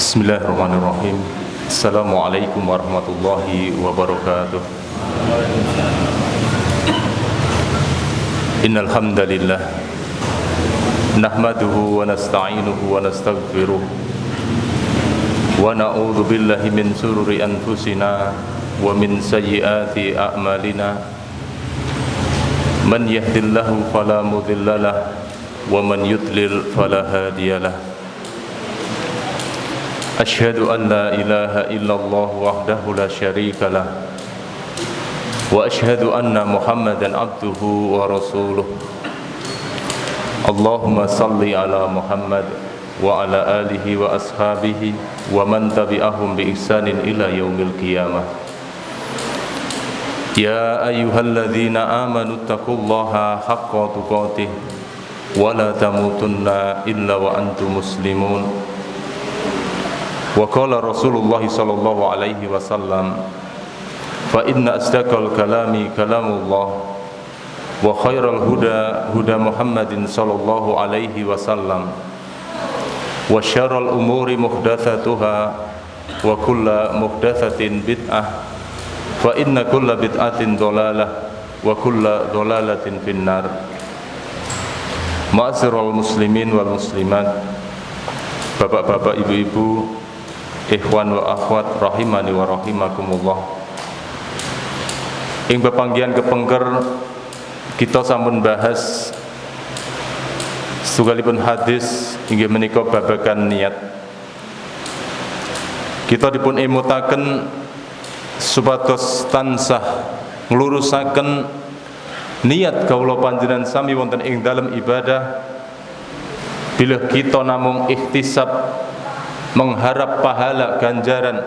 Bismillahirrahmanirrahim. Assalamualaikum warahmatullahi wabarakatuh. Innal hamdalillah nahmaduhu wa nasta'inuhu wa nastaghfiruh wa na'udzu billahi min shururi anfusina wa min sayyiati a'malina. Man yahdihillahu fala mudhillalah wa man yudlil fala hadiyalah. Asyhadu an la ilaha illallah wahdahu la syarika lah wa asyhadu anna Muhammadan abduhu wa rasuluh. Allahumma salli ala Muhammad wa ala alihi wa ashabihi wa man tabi'ahum bi ihsanin ila yaumil qiyamah. Ya ayyuhalladzina amanu taqullaha haqqa tuqatih wa la tamutunna illa wa antum muslimun. Wa qala Rasulullah sallallahu alaihi wasallam, fa inna asdaqal kalami kalamullah wa khairal huda huda Muhammadin sallallahu alaihi wasallam wa syarral umuri muhdatsatuha wa kullu muhdatsatin bid'ah fa inna kulla bid'atin dhalalah wa kullu dhalalatin finnar. Ma'asyiral muslimin wal muslimat, bapak-bapak, ibu-ibu, ikhwan wa akhwat rahimani wa rahimakumullah. Ing pepanggihan kepengker kita sampun bahas setunggalipun hadis inggih menika babagan niat. Kita dipun emutaken supados tansah nglurusaken niat kawula panjenengan sami wonten ing dalem ibadah. Bila kita namung ikhtisab mengharap pahala ganjaran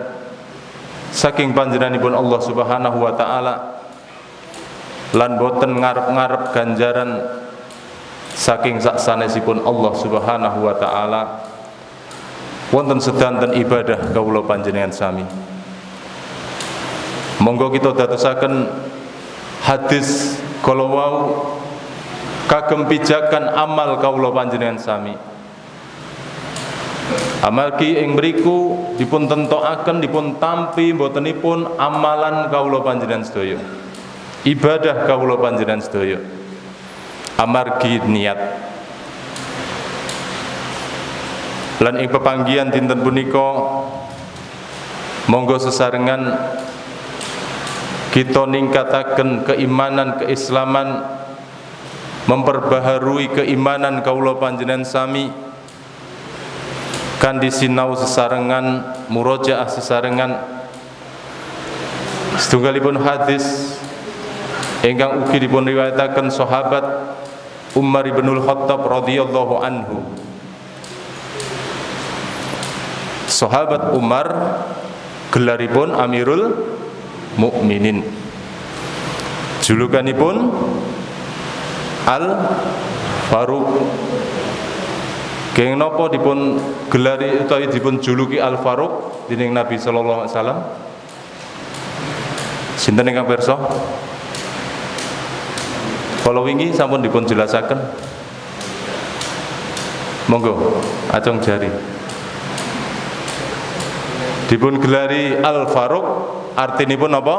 saking panjenenganipun Allah Subhanahu wa taala lan boten ngarep-ngarep ganjaran saking saksanesipun Allah Subhanahu wa taala, wonten sedanten ibadah kawula panjenengan sami. Monggo kita dadosaken hadis kala wau kagem pijakan amal kawula panjenengan sami. Amargi ing mriku dipun tentokaken, dipun tampi botenipun amalan kawula panjenengan sedaya, ibadah kawula panjenengan sedaya, amargi niat. Lan ing pepanggihan dinten punika monggo sesarengan kita ningkataken keimanan, keislaman, memperbaharui keimanan kawula panjenengan sami kanthi sinau sesarengan, murojaah sesarengan setunggalipun hadis ingkang ugi dipun riwayataken sahabat Umar ibnul Khattab radhiyallahu anhu. Sahabat Umar gelaripun Amirul Mukminin, julukanipun Al-Faruq. Keng napa dipun gelari utawi dipun juluki Al-Faruq dening Nabi sallallahu alaihi wasallam? Sinten ingkang pirsa? Kala wingi sampun dipun jelasaken. Monggo acung jari. Dipun gelari Al-Faruq artinipun apa?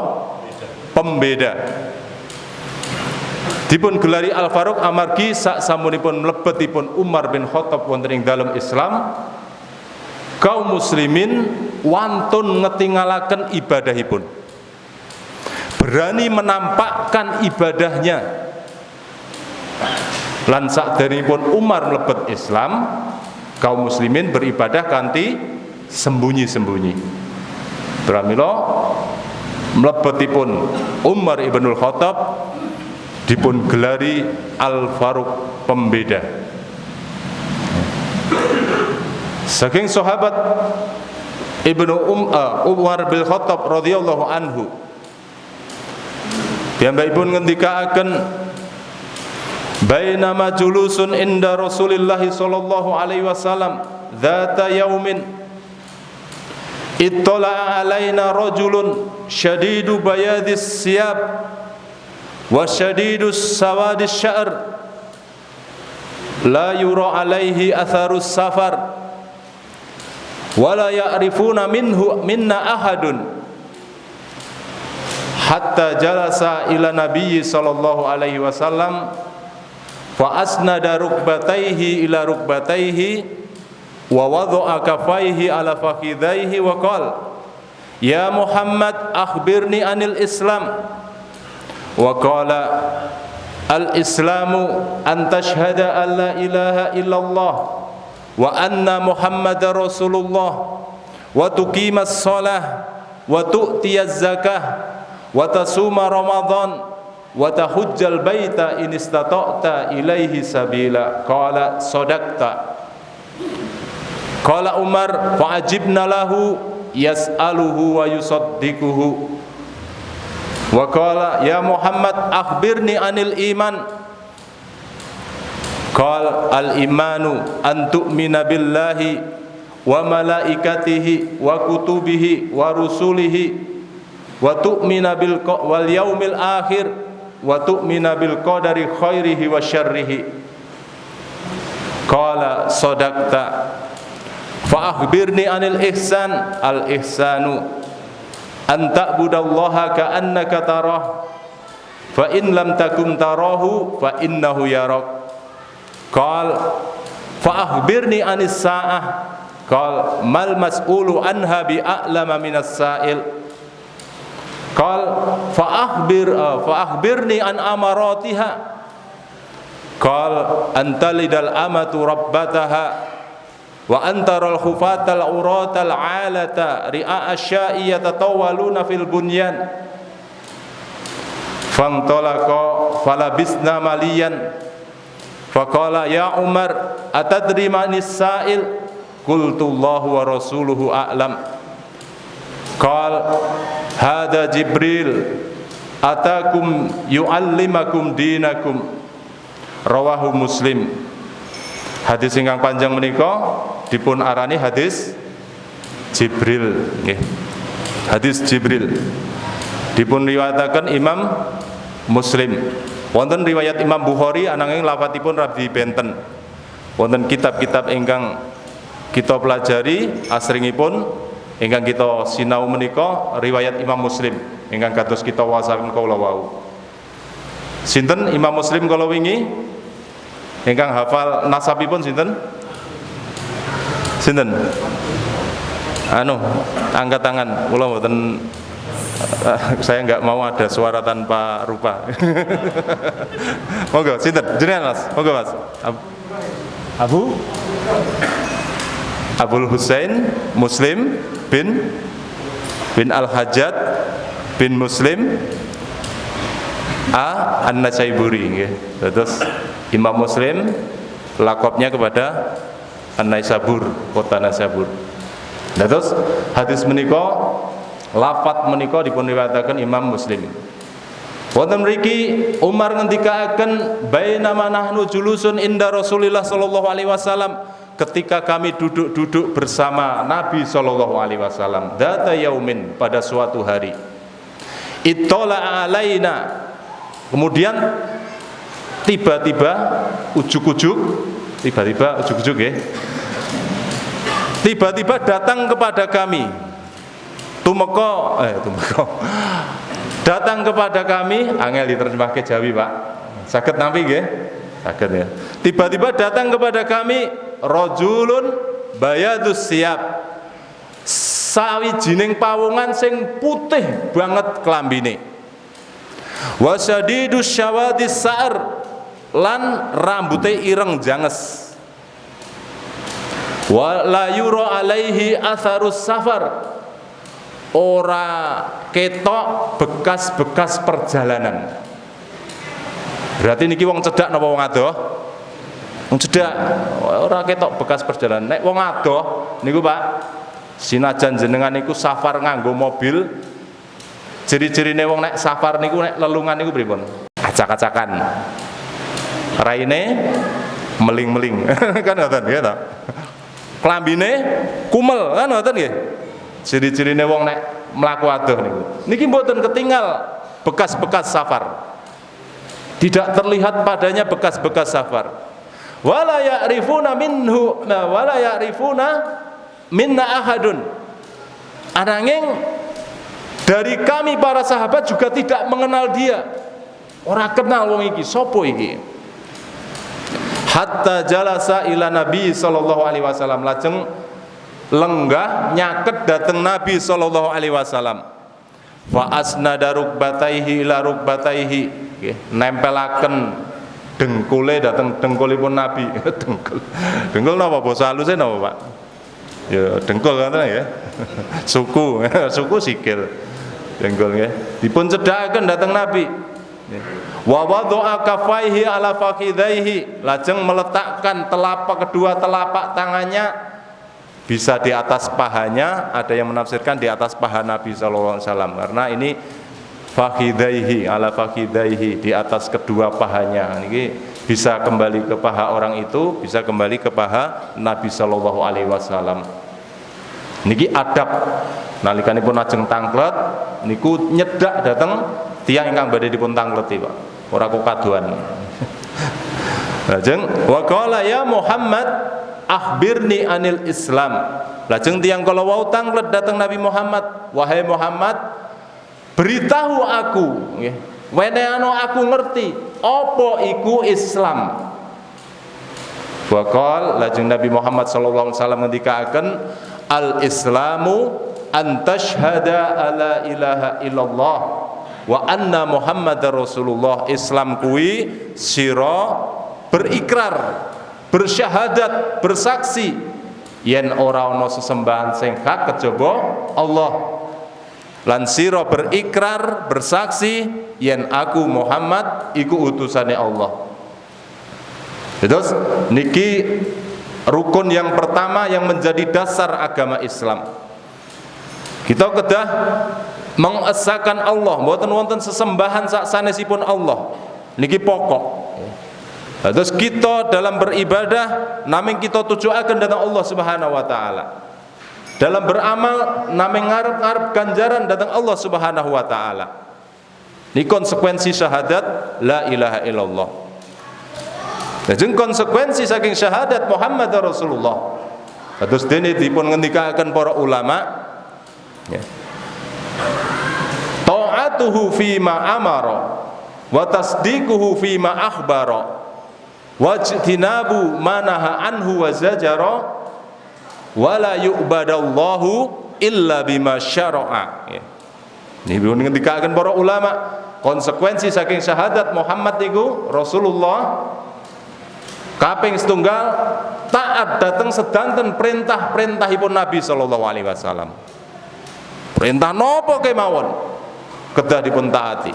Pembeda. Dipun gelari Al-Faruq amargi sak samunipun mlebetipun Umar bin Khattab wonten ing dalem Islam, kaum muslimin wantun ngetingalaken ibadahipun, berani menampakkan ibadahnya. Lan sakderengipun Umar mlebet Islam, kaum muslimin beribadah kanthi sembunyi-sembunyi. Pramila mlebetipun Umar ibnul Khattab dipun gelari Al-Faruq, pembeda. Saking sahabat Ibnu Umar bin Khattab radhiyallahu anhu, piyambakipun ngendikaaken, bainama julusun inda Rasulillah sallallahu alaihi wasallam dzata yaumin ittala alaina rajulun syadidu bayadis siyab wa syadidus sawadis sya'r la yura alaihi atharus safar wala ya'rifuna minna ahadun hatta jalasa ila nabiyyi sallallahu alaihi wasallam fa asnada rukbatayhi ila rukbatayhi wa wada'a kafayhi ala fakhidayhi wa qala ya Muhammad akhbirni anil Islam wa qala al islamu an tashhada an la ilaha illallah wa anna Muhammadar Rasulullah wa tuqimas shalah wa tu'tiyaz zakah wa tasuma Ramadan wa tahujjal baita in istata'ta ilaihi sabila. Qala sadaqta. Qala Umar fa'ajibna lahu yas'aluhu wa yusaddiquhu wa qala ya Muhammad akhbirni anil iman. Qal al-imanu an tu'mina billahi wa malaikatihi wa kutubihi wa rusulihi wa tu'mina wal yaumil akhir wa tu'mina bil qadari khairihi wa syarrihi. Qala sadaqta. Fa akhbirni anil ihsan. Al ihsanu an ta'budallaha ka'annaka tarah fa in lam takum tarahu fa innahu yarak. Qal fa akhbirni anis sa'ah. Qal mal mas'ulu anha bi a'lama minas sa'il. Qal fa akhbirni an amaratiha. Qal antalidal amatu rabbataha wa antaral khufatal uratal alata ri'a asya'i yatatawaluna fil bunyan. Fantalaqa falabisna maliyan. Faqala ya Umar atadri manis sa'il. Qultu Allahu wa rasuluhu a'lam. Qal hada Jibril atakum yu'allimakum dinakum. Rawahu Muslim. Hadis ingkang panjang menika dipun arani hadis Jibril nggih. Hadis Jibril dipun riwayataken Imam Muslim. Wonten riwayat Imam Bukhari ananging lafadzipun rabi benten. Wonten kitab-kitab ingkang kita pelajari asringipun ingkang kita sinau menika riwayat Imam Muslim ingkang kados kita wasaken kula wau. Sinten Imam Muslim kala wingi ingkang hafal nasabipun sinten? Sinten? Angkat tangan. Kula mboten saya nggak mau ada suara tanpa rupa. Monggo, sinten? Jenengan Mas. Monggo Mas. Abul Husain Muslim bin Al-Hajjaj bin Muslim An-Nasaiburi nggih. Terus Imam Muslim lakopnya kepada An-Naisabur, kota Naisabur. Terus hadis menika lafat menika dipun riwayataken Imam Muslim. Wonten mriki Umar ngendikaaken bainama nahnu julusun inda Rasulillah sallallahu alaihi wasallam, ketika kami duduk-duduk bersama Nabi sallallahu alaihi wasallam, data yaumin, pada suatu hari. Ittala alaina, kemudian tiba-tiba ujuk-ujuk ya. Tiba-tiba datang kepada kami. Tumeka datang kepada kami, angel diterjemahke Jawi, Pak. Saged nampi nggih? Saged ya. Tiba-tiba datang kepada kami rajulun bayadus siyab, sawijining pawongan sing putih banget klambine. Wasadidus syawadis sa'r, lan rambute ireng janges. Wa la yura alaihi atharus safar, ora ketok bekas-bekas perjalanan. Berarti niki wong cedak napa wong adoh? Wong cedak, ora ketok bekas perjalanan. Nek wong adoh niku Pak, sinajan jenengan niku safar nganggo mobil, ciri-cirine wong nek safar niku nek lelungan niku pripun? Acak-acakan. Raine meling-meling. Kan ngoten nggih ta? Klambine kumel, kan ngoten nggih? Ciri-cirine wong nek mlaku adoh niku. Niki mboten ketinggal bekas-bekas safar. Tidak terlihat padanya bekas-bekas safar. Wala ya'rifuna minhu, wala ya'rifuna minna ahadun. Ananging dari kami para sahabat juga tidak mengenal dia. Ora kenal wong iki, sapa iki? Hatta jalasa ila Nabi sallallahu alaihi wasallam, lajeng lenggah nyaket dateng Nabi sallallahu alaihi wasallam. Fa asnada rukbataihi ila rukbataihi, nempelaken dengkule dateng dengkulipun Nabi. Dengkul napa basa haluse napa, Pak? Ya dengkul ngoten ya. Suku, suku sikil. Dengkul nggih. Dipun cedhakaken dateng Nabi. Wa wadha'a kaffaihi ala fakhidaihi, lajeng meletakkan kedua telapak tangannya bisa di atas pahanya, ada yang menafsirkan di atas paha Nabi sallallahu alaihi wasallam, karena ini fakhidaihi ala fakhidaihi, di atas kedua pahanya. Ini bisa kembali ke paha orang itu, bisa kembali ke paha Nabi sallallahu alaihi wasallam. Niki adab nalikanipun ajeng tanglet niku nyedak dateng tiyang ingkang badhe dipun tangleti, Pak. Ora kok kaduan. Lajeng wa qala ya Muhammad akhbirni anil Islam. Lajeng tiyang kala wau tanglet dateng Nabi Muhammad, wahai Muhammad, beritahu aku nggih, wenehno aku ngerti apa iku Islam. Wa qala, lajeng Nabi Muhammad sallallahu alaihi wasallam ngendikaken, al-Islamu an tashhada alla ilaha illallah wa anna Muhammadar Rasulullah. Islam kuwi sira berikrar, bersyahadat, bersaksi yen ora ana sesembahan sing hak kejaba Allah, lan sira berikrar, bersaksi yen aku Muhammad iku utusane Allah. Terus niki rukun yang pertama yang menjadi dasar agama Islam. Kita kedah mengesahkan Allah, mboten wonten sesembahan sak sanesipun Allah. Niki pokok. Terus kita dalam beribadah naming kita tujuaken dhateng Allah Subhanahu wa taala. Dalam beramal naming ngarep-ngarep ganjaran dhateng Allah Subhanahu wa taala. Ini konsekuensi syahadat la ilaha illallah. Lajeng konsekuensi saking syahadat Muhammad Rasulullah. Terus dene dipun ngendikaken para ulama, ya. Ta'atuhu fima amara wa tasdiquhu fima akhbara wajtinabu manaha anhu wa zajara wa la yu'badallahu illa bima syara'a. Ya. Ini dipun ngendikaken para ulama, konsekuensi saking syahadat Muhammad niku Rasulullah kaping setunggal taat dateng sedanten perintah-perintahipun Nabi sallallahu alaihi wasallam. Perintah napa kemawon kedah dipun taati.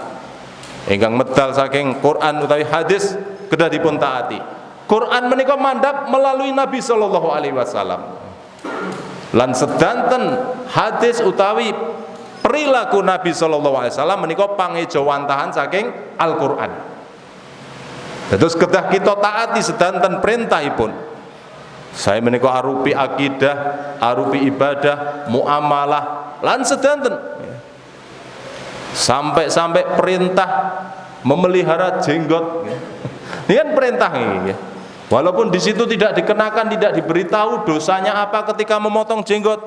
Ingkang medal saking Quran utawi hadis kedah dipun taati. Quran menika mandhap melalui Nabi sallallahu alaihi wasallam. Lan sedanten hadis utawi perilaku Nabi sallallahu alaihi wasallam menika pangejawantahan saking Al-Qur'an. Terus kedah kita taati sedanten perintahipun. Saya menika arupi akidah, arupi ibadah, muamalah, lan sedanten. Sampai perintah memelihara jenggot. Ini kan perintah ini. Walaupun di situ tidak dikenakan, tidak diberitahu dosanya apa ketika memotong jenggot.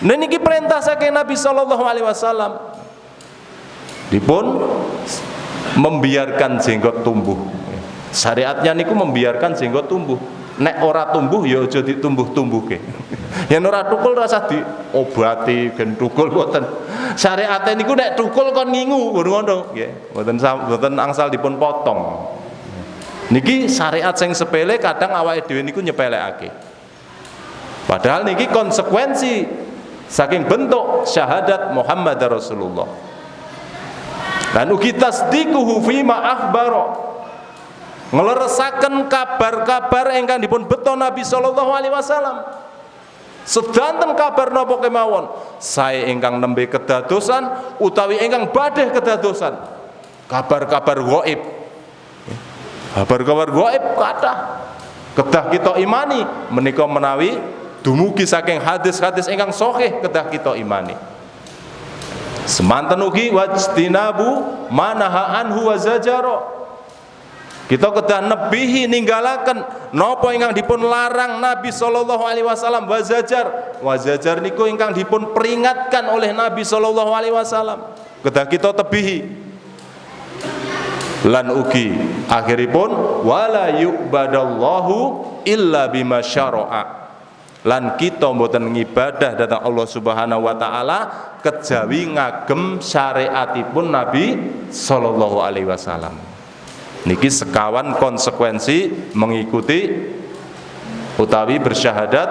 Nah, niki perintah saking Nabi sallallahu alaihi wasallam. Dipun membiarkan jenggot tumbuh. Syariatnya niku membiarkan jenggot tumbuh. Nek ora tumbuh ya aja ditumbuh-tumbuhke. Yen ora tukul rasa diobati gen tukul mboten. Syariate niku nek tukul kon ngingu ngono nggih. Mboten angsal dipun potong. Niki syariat sing sepele kadang awake dhewe niku nyepelekake. Padahal niki konsekuensi saking bentuk syahadat Muhammad Rasulullah. Dan ugi tasdiquhu fima akhbara, ngleresaken kabar-kabar ingkang dipun beto Nabi sallallahu alaihi wasallam. Sedanten kabar napa kemawon, sae ingkang nembe kedadosan utawi ingkang badhe kedadosan. Kabar-kabar gaib. Kabar-kabar gaib kathah kedah kita imani menika menawi dumugi saking hadis-hadis ingkang sahih kedah kita imani. Semanten ugi wajtinabu manaha anhu wa zajara, Kita kedah nebihi ninggalaken napa ingkang dipun larang Nabi sallallahu alaihi wasallam, wazajar niku ingkang dipun peringatkan oleh Nabi sallallahu alaihi wasallam. Kedah kita tebihi. Lan ugi akhiripun wala yu'badallahu illa bima syara'a. Lan kita mboten ngibadah dhateng Allah Subhanahu wa taala kejawi ngagem syariatipun Nabi sallallahu alaihi wasallam. Niki sekawan konsekuensi mengikuti utawi bersyahadat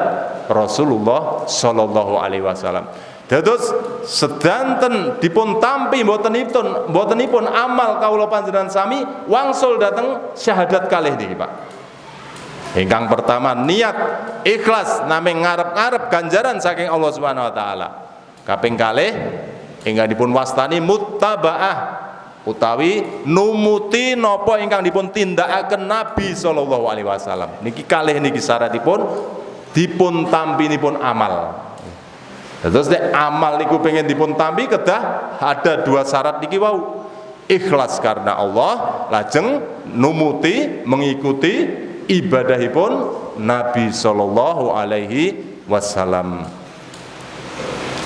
Rasulullah sallallahu alaihi wasallam. Dados sedanten dipun tampi mbotenipun amal kawula panjenengan sami wangsul dhateng syahadat kalih niki, Pak. Ingkang pertama niat ikhlas namung ngarep-ngarep ganjaran saking Allah Subhanahu wa taala. Kaping kalih ingkang dipun wastani muttabaah utawi numuti napa ingkang dipun tindakaken Nabi sallallahu alaihi wasallam. Niki kalih niki syaratipun dipun tampinipun amal. Terus nek amal niku pengen dipun tampi kedah ada dua syarat niki wau. Ikhlas karena Allah, lajeng numuti mengikuti ibadahipun Nabi sallallahu alaihi wasallam.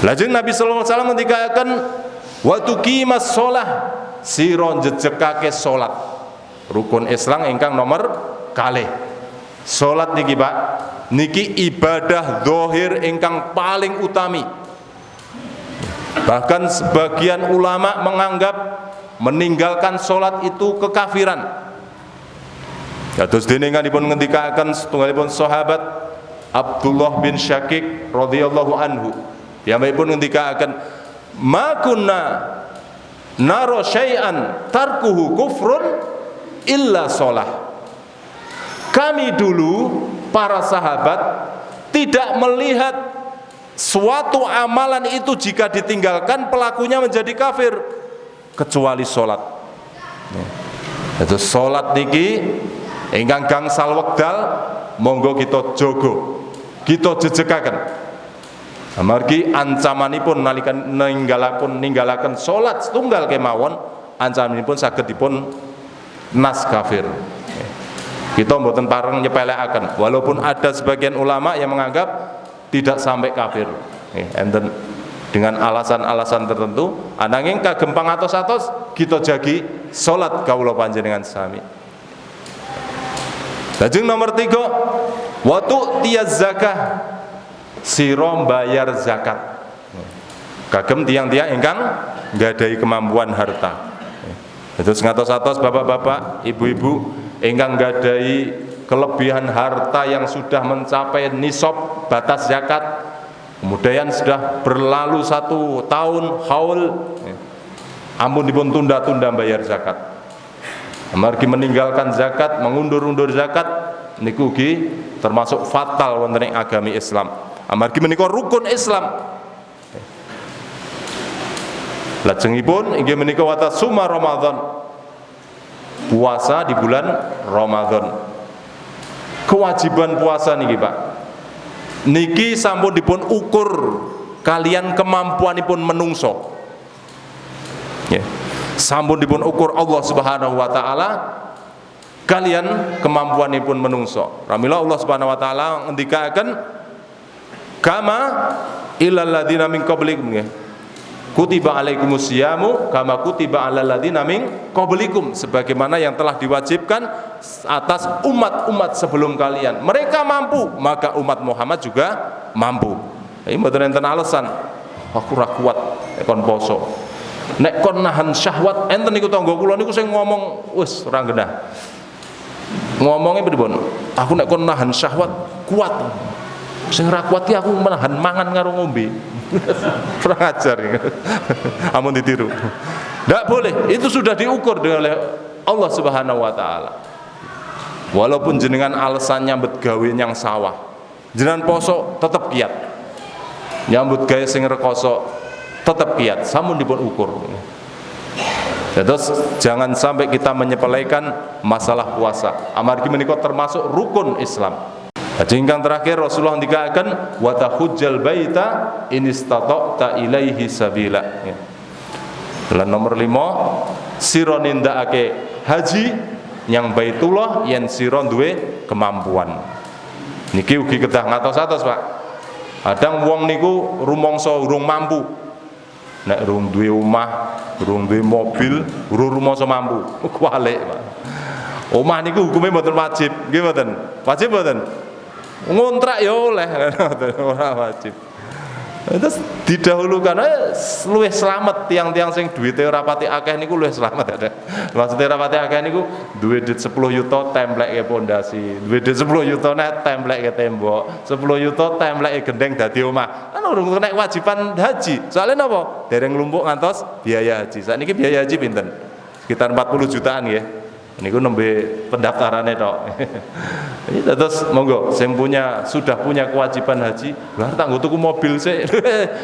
Lajeng Nabi sallallahu alaihi wasallam ngendikaken wa tuqimas shalah, sira njejekake salat. Rukun Islam ingkang nomor kalih. Salat niki, Pak, niki ibadah zahir ingkang paling utami. Bahkan sebagian ulama menganggap meninggalkan salat itu kekafiran. Kados dene dipun ngendikaken setunggalipun sahabat Abdullah bin Syakik radhiyallahu anhu. Piyambakipun ngendikaken ma kunna naro syai'an tarkuhu kufrun illa sholah. Kami dulu para sahabat tidak melihat suatu amalan itu jika ditinggalkan pelakunya menjadi kafir kecuali sholat. Itu sholat niki ingkang gangsal wekdal monggo kita jogo, kita jejekaken. Amargi ancamanipun nalika ninggalaken salat setunggal kemawon, ancamanipun saged dipun nas kafir. Kita mboten pareng nyepelekaken, walaupun ada sebagian ulama yang menganggap tidak sampai kafir. Enten dengan alasan-alasan tertentu, ananging kagem pangatos-atos kita jagi salat kawula panjenengan sami. Lajeng nomor 3, wa tu'tiyaz zakah, sira bayar zakat. Kagem tiang-tiang ingkang nggadahi kemampuan harta. Terus ngatos-atos bapak-bapak, ibu-ibu ingkang nggadahi kelebihan harta yang sudah mencapai nisab batas zakat, kemudian sudah berlalu 1 tahun haul, ampun dipun tunda-tunda bayar zakat. Amargi meninggalkan zakat, mengundur-undur zakat niku ugi termasuk fatal wonten ing agami Islam. Amargi menika rukun Islam. Lajengipun inggih menika wata suma Ramadan, puasa di bulan Ramadan. Kewajiban puasa niki, Pak, niki sampun dipun ukur kalian kemampuanipun menungso. Sampun dipun ukur Allah Subhanahu wa taala kalian kemampuanipun menungso. Pramila Allah Subhanahu wa taala ngendikaken kama ilal ladzina min qablikum, kutiba alaikumus syamu kama kutiba alal ladzina min qablikum, sebagaimana yang telah diwajibkan atas umat-umat sebelum kalian. Mereka mampu, maka umat Muhammad juga mampu. Ini mboten enten alasan aku ra kuat kon poso. Nek kon nahan syahwat, enten niku tangga kula niku sing ngomong wis ora genah. Ngomongnya pripun? Aku nek kon nahan syahwat kuat. Sing ra kuat ki aku menahan mangan karo ngombe. Kurang ajar. Amun ditiru. Tidak boleh. Itu sudah diukur oleh Allah Subhanahu wa taala. Walaupun jenengan alasannya nyambut gawe yang sawah, jenengan poso tetap kiat. Nyambut gawe sing rekoso tetap kiat, sampun dipun ukur. Terus jangan sampai kita menyepelekan masalah puasa. Amargi menika termasuk rukun Islam. Ingkang terakhir Rasulullah ndikaken wa tahujjal baita in istata'ta ilaihi sabila. Lan nomor 5, sira nindakake haji yang Baitullah yen sira duwe kemampuan. Niki ugi kedah ngatos-atos, Pak. Kadang wong niku rumangsa urung mampu. Nek urung duwe omah, urung duwe mobil, urung rumangsa mampu. Kualik, Pak. Omah niku hukume mboten wajib, nggih mboten? Wajib mboten? Ngontrak ya oleh, ora wajib. Terus didahulukan luwih slamet tiang-tiang sing duwite ora pati akeh niku luwih slamet ada. Maksudnya ora pati akeh niku duwe duit 10 yuta templekke pondasi, duwe duit 10 yuta nek templekke tembok, 10 yuta templekke gendeng dadi omah. Kan urung nek wajiban haji. Soalnya napa? Dereng nglumpuk ngantos biaya haji. Sakniki biaya haji pinten? Sekitar 40 jutaan nggih. Niku nembe pendaftarannya tok. Ini terus monggo sing sudah punya kewajiban haji, lha tak nggo tuku mobil sik.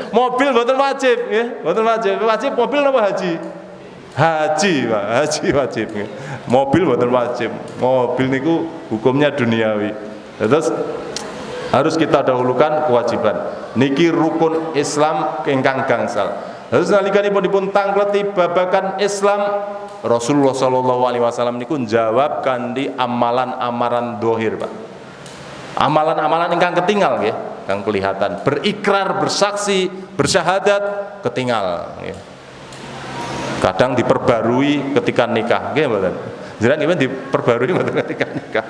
Mobil mboten wajib nggih, mboten wajib. Wajib mobil napa haji? Haji, Pak. Haji wajib nggih. Mobil mboten wajib. Mobil niku hukumnya duniawi. Terus harus kita dahulukan kewajiban. Niki rukun Islam ingkang gangsal. Terus nalikanipun dipun tangkleti babagan Islam, Rasulullah sallallahu alaihi wasallam niku njawab kanthi amalan-amalan dohir, Pak. Amalan-amalan ingkang ketinggal nggih, kang kelihatan. Berikrar, bersaksi, bersyahadat ketinggal nggih. Kadang diperbarui ketika nikah, nggih mboten? Jenengan gimana diperbarui mboten ketika nikah?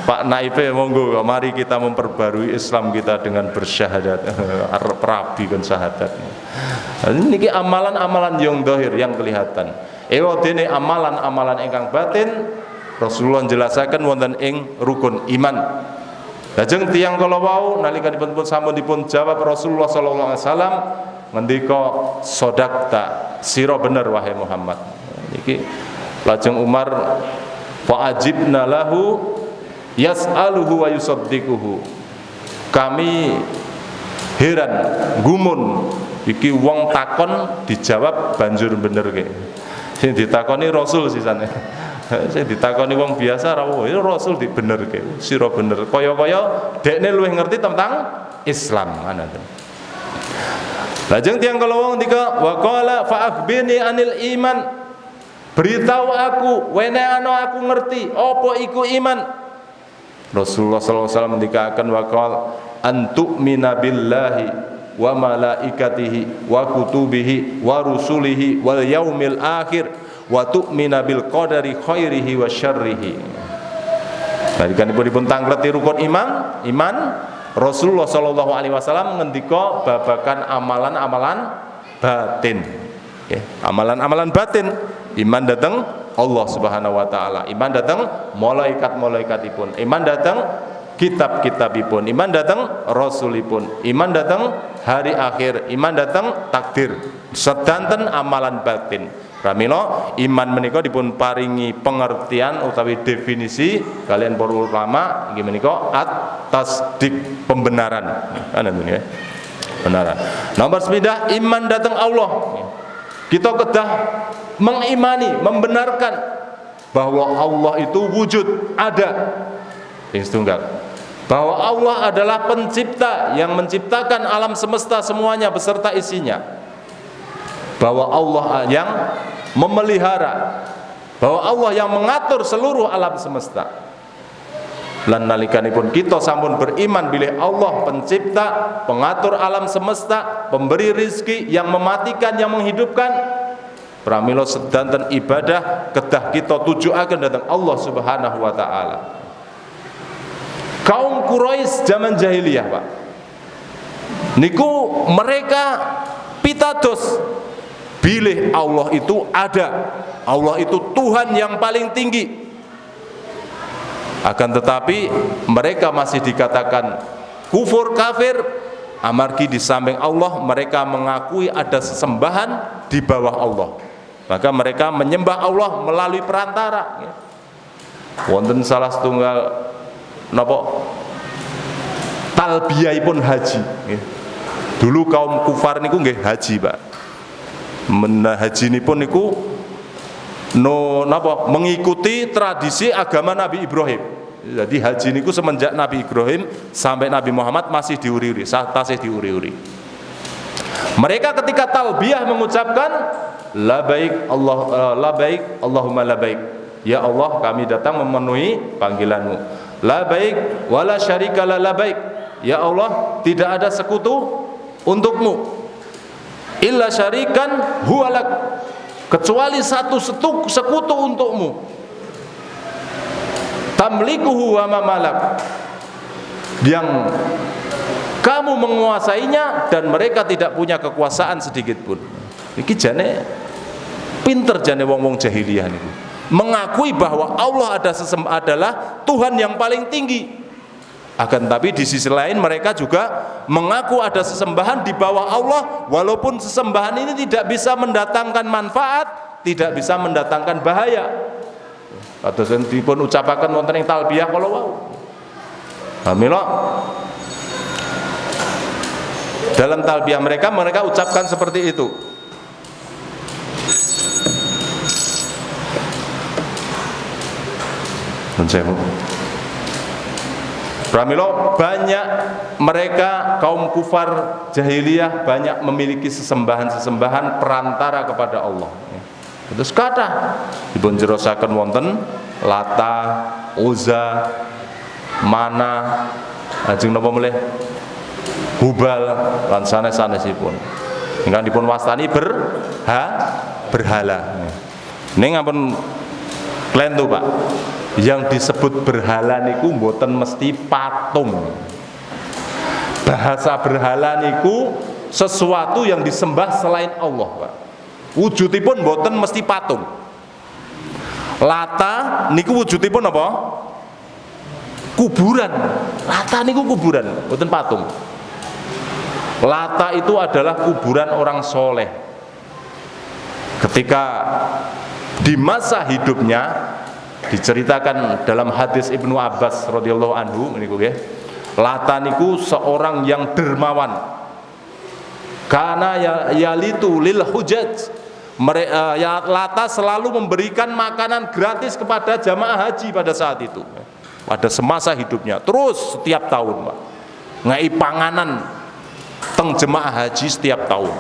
Pak Naipe monggo, mari kita memperbarui Islam kita dengan bersyahadat. Arep rabi kan syahadat. Niki amalan-amalan yang dohir yang kelihatan. Dene amalan-amalan ingkang batin Rasulullah njelasaken wonten ing rukun iman. Lajeng tiyang kala wau nalika dipun sampun dipun jawab Rasulullah sallallahu alaihi wasallam ngendika sodakta, sira bener wahai Muhammad. Niki lajeng Umar fa'ajibna lahu yas'aluhu wa yusaddiquhu. Kami heran, gumun iki wong takon dijawab banjur bener ke. Sing ditakoni Rasul sisane. Sing ditakoni wong biasa ra Rasul dibenerke. Sira bener. Kaya-kaya dekne luwih ngerti tentang Islam ngoten. Lajeng tiyang kala wong ndika wa qala fa akhbirni anil iman. Beritahu aku, wenehana aku ngerti apa iku iman. Rasulullah sallallahu alaihi wasallam ndikaken wa qala antu'mina billahi wa malaikatihi wa kutubihi wa rusulihi wal yaumil akhir wa tu'mina bil qadari khairihi wa syarrihi. Nalikanipun tangkleti rukun iman Rasulullah sallallahu alaihi wasallam ngendika babagan amalan-amalan batin. Okay. Amalan-amalan batin, iman datang Allah Subhanahu wa taala, iman datang malaikat-malaikatipun, iman datang kitab-kitabipun, iman datang rasulipun, iman datang hari akhir, iman datang takdir. Sedanten amalan batin. Pramila iman menika dipun paringi pengertian utawi definisi kalian para ulama inggih menika at-tasdik, pembenaran. Ana ya. Benaran. Nomor 9 iman datang Allah. Kita kedah mengimani, membenarkan bahwa Allah itu wujud, ada. Yang tunggal. Bahwa Allah adalah pencipta yang menciptakan alam semesta semuanya beserta isinya. Bahwa Allah yang memelihara, bahwa Allah yang mengatur seluruh alam semesta. Lan nalikanipun kita sampun beriman bilih Allah pencipta, pengatur alam semesta, pemberi rizki, yang mematikan, yang menghidupkan. Pramila sedanten ibadah kedah kita tujuaken dhateng Allah Subhanahu wa taala. Kaum Quraisy zaman jahiliyah, Pak, niku mereka pitados bilih Allah itu ada, Allah itu Tuhan yang paling tinggi. Akan tetapi mereka masih dikatakan kufur, kafir, amargi di samping Allah mereka mengakui ada sesembahan di bawah Allah. Maka mereka menyembah Allah melalui perantara. Wonten salah setunggal napa talbiyahipun haji. Dulu kaum kufar niku nggih haji, Pak. Haji nipun niku mengikuti tradisi agama Nabi Ibrahim. Jadi haji niku semenjak Nabi Ibrahim sampai Nabi Muhammad masih diuri-uri, tasih diuri-uri. Mereka ketika talbiyah mengucapkan labaik Allah, labaik Allahumma labaik, Ya Allah, kami datang memenuhi panggilanmu. Labaik wala syarika la labaik. Ya Allah, tidak ada sekutu untukmu. Illa syarikan huwalak, kecuali satu sekutu untukmu. Tamlikuhu wa ma malak, yang kamu menguasainya dan mereka tidak punya kekuasaan sedikit pun. Iki jane pinter jane wong-wong jahiliyah niku. Mengakui bahwa Allah adalah Tuhan yang paling tinggi. Akan tapi di sisi lain mereka juga mengaku ada sesembahan di bawah Allah, walaupun sesembahan ini tidak bisa mendatangkan manfaat, tidak bisa mendatangkan bahaya. Kados dipun ucapaken wonten ing talbiyah kala wau. Mila dalam talbiyah mereka ucapkan seperti itu. Pramila banyak mereka kaum kufar jahiliyah banyak memiliki sesembahan-sesembahan perantara kepada Allah. Terus kata dipun jerosaken wonten Lata, Uzza, Mana, ajeng napa melih Hubal lan sanes-sanesipun. Ingkang dipun wastani berhala. Ning ampun klentu Pak. Yang disebut berhala niku mboten mesti patung. Bahasa berhala niku sesuatu yang disembah selain Allah, Pak. Wujudipun mboten mesti patung. Lata niku wujudipun apa? Kuburan. Lata niku kuburan, mboten patung. Lata itu adalah kuburan orang soleh. Ketika di masa hidupnya diceritakan dalam hadis Ibnu Abbas radhiyallahu anhu niku nggih, Lata niku seorang yang dermawan. Karena yalitu lil hujaj. Lata selalu memberikan makanan gratis kepada jamaah haji pada saat itu. Pada semasa hidupnya, terus setiap tahun, Pak. Ngai panganan teng jemaah haji setiap tahun.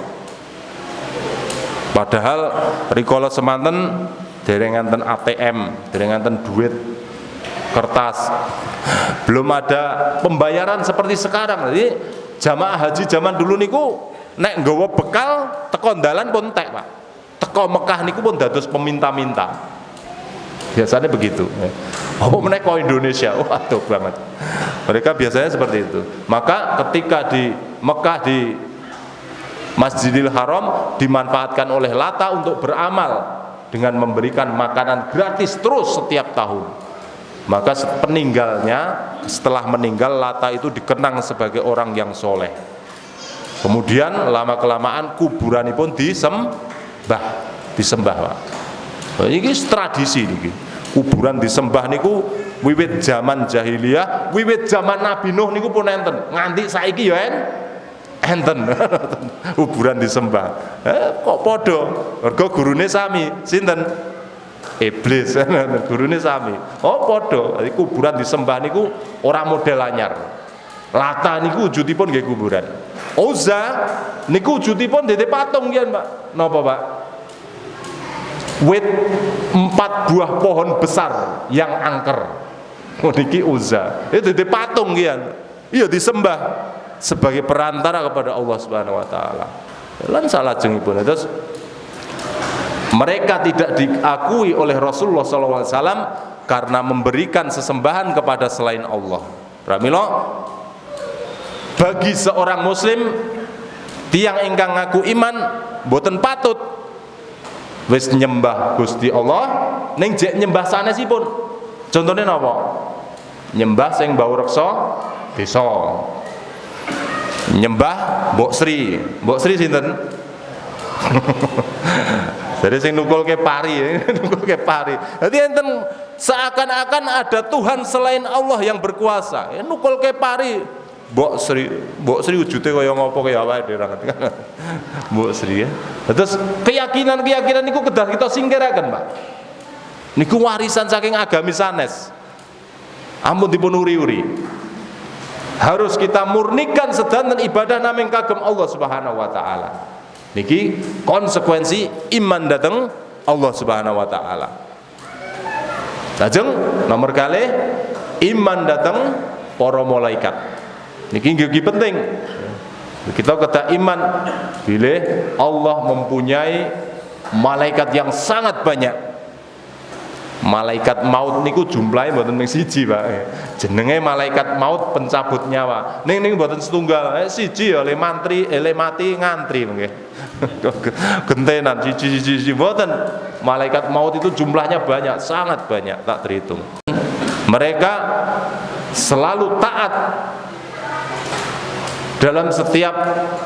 Padahal rikala semanten dereng enten ATM, dereng enten duit kertas, belum ada pembayaran seperti sekarang. Jadi jamaah haji zaman dulu niku nek nggawa bekal teko dalan pun entek, Pak. Teko Mekah niku pun dados peminta-minta. Biasanya begitu. Oh, menika Indonesia, waduh banget. Mereka biasanya seperti itu. Maka ketika di Mekah di Masjidil Haram dimanfaatkan oleh Lata untuk beramal dengan memberikan makanan gratis terus setiap tahun. Maka setelah meninggal Lata itu dikenang sebagai orang yang soleh. Kemudian lama kelamaan kuburanipun disembah, Pak. Ini tradisi niki. Kuburan disembah niku wiwit zaman jahiliyah, wiwit zaman Nabi Nuh niku pun enten. Nganti saiki ya enten kuburan disembah. Kok podo? Mergo gurune sami, sinten? Iblis. Gurune sami. Oh podo. Jadi kuburan disembah niku ora model anyar. Lata niku wujudipun nggih kuburan. Uzza niku wujudipun dadi patung nggih, Pak. Napa, Pak? Wit 4 buah pohon besar yang angker. Niki Uzza. Itu dadi patung nggih. Iya disembah sebagai perantara kepada Allah Subhanahu wa taala. Lan salajengipun terus mereka tidak diakui oleh Rasulullah SAW karena memberikan sesembahan kepada selain Allah. Pramila bagi seorang muslim tiang ingkang ngaku iman boten patut wis nyembah Gusti Allah ning jek nyembah sanesipun. Contone napa? Nyembah sing mbau reksa desa. Nyembah Mbok Sri sinten? Jadi sing nungkulke pari, nungkulke pari. Jadi enten seakan-akan ada Tuhan selain Allah yang berkuasa. Nungkulke pari Mbok Sri wujude kaya ngopo kaya awake dhewe ngerti kan. Mbok Sri ya. Terus keyakinan niku kedah kita singkiraken, Pak. Niku warisan saking agami sanes. Ampun dipun uri-uri. Harus kita murnikan sedanten ibadah namung kagem Allah Subhanahu wa taala. Niki konsekuensi iman dateng Allah Subhanahu wa taala. Lajeng nomor kalih iman datang para malaikat. Niki nggih penting. Kita kedah iman bila Allah mempunyai malaikat yang sangat banyak. Malaikat maut niku jumlahe mboten mung siji, Pak. Jenenge malaikat maut pencabut nyawa. Ning mboten setunggal, siji ya le mantri, le mati ngantri nggih. Gentenan siji mboten. Malaikat maut itu jumlahnya banyak, sangat banyak, tak terhitung. Mereka selalu taat dalam setiap